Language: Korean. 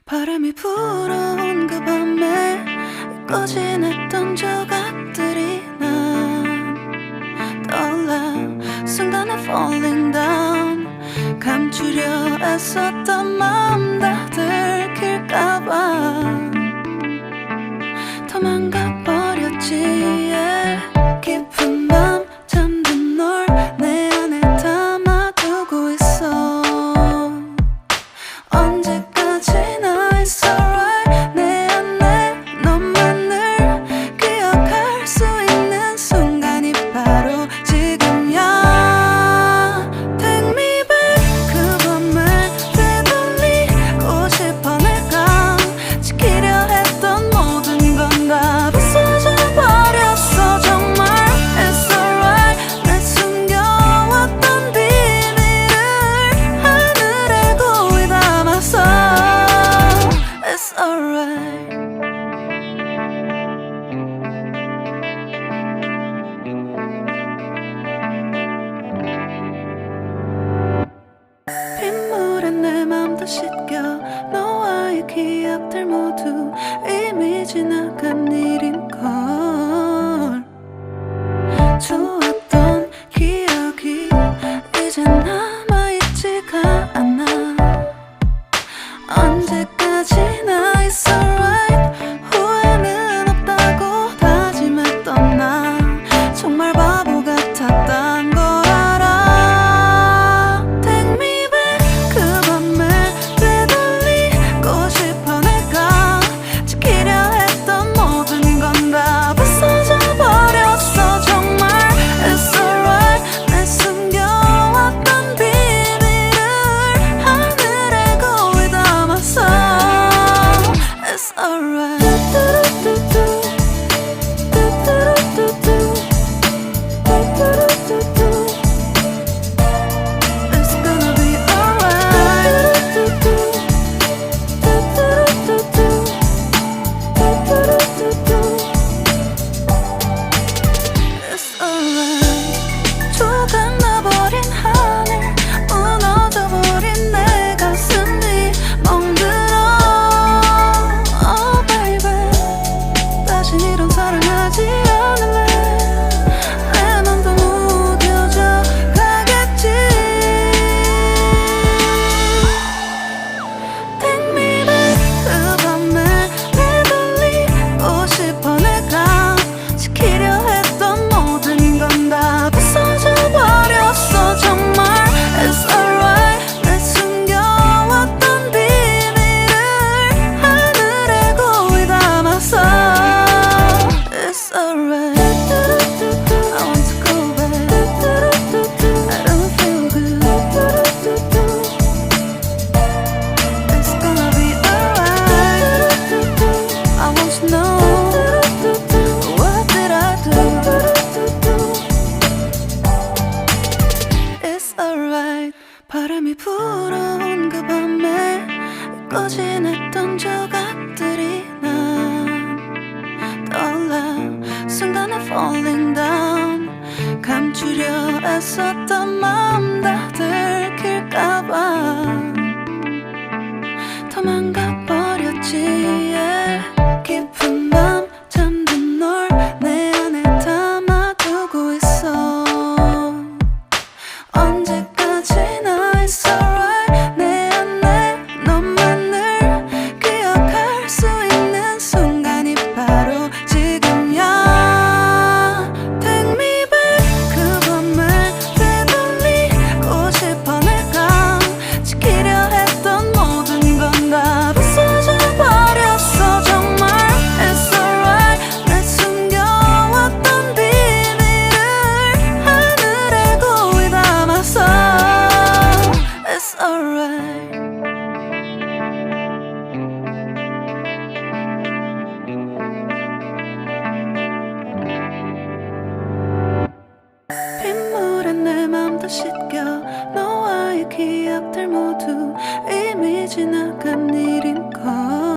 바람이 불어온 그 밤에 꺼진 했던 조각들이 난 떠올라. 순간에 falling down. 감추려 애썼던 마음 다 들킬까봐 도망가 버렸지. yeah. 깊은 밤 잠든 널 내 안에 담아두고 있어. 언제까지나 it's alright. 내 안에 너만을 기억할 수 있는 순간이 바로 지금이야. Take me back. 그 밤을 되돌리고 싶어. 내가 지키려 했던 모든 건 다 부서져 버렸어. 정말 it's alright. 내 숨겨왔던 비밀을 하늘에 고이 담아서 it's alright. 빗물에 내 맘도 씻겨. 너와의 기억들 모두 이미 지나간 일인걸. 좋았던 기억이 이제 남아있지가 않아. 언제까지나 it's alright. 후회는 없다고 다짐했던 나 정말 바보 같았단 걸 알아. Take me back. 그 밤을 되돌리고 싶어. 내가 지키려 했던 모든 건 다 부서져 버렸어. 정말 it's alright. 내 숨겨왔던 비밀을 하늘에 고이 담아서 it's alright. It's gonna be alright. It's alright. 조각나버린 하늘, 무너져버린 내 가슴이 멍들어. Oh baby, 다신 이런 사랑하지 않을래. 내 맘도 무뎌져 가겠지. Take me back. 그 밤을 되돌리고 싶어. 내가 지키려 했던 모든 건 다 부서져 버렸어. 정말 it's alright. 내 숨겨왔던 비밀을 하늘에 고이 담아서 it's alright. I want to go back. I don't feel good. It's gonna be alright. I want to know what did I do. It's alright. 바람이 불어온 그 밤에 꺼진 했던 조각들이 난 떠올라. 순간에 falling down. 감추려 애썼던 마음 다 들킬까봐 도망가 버렸지. yeah.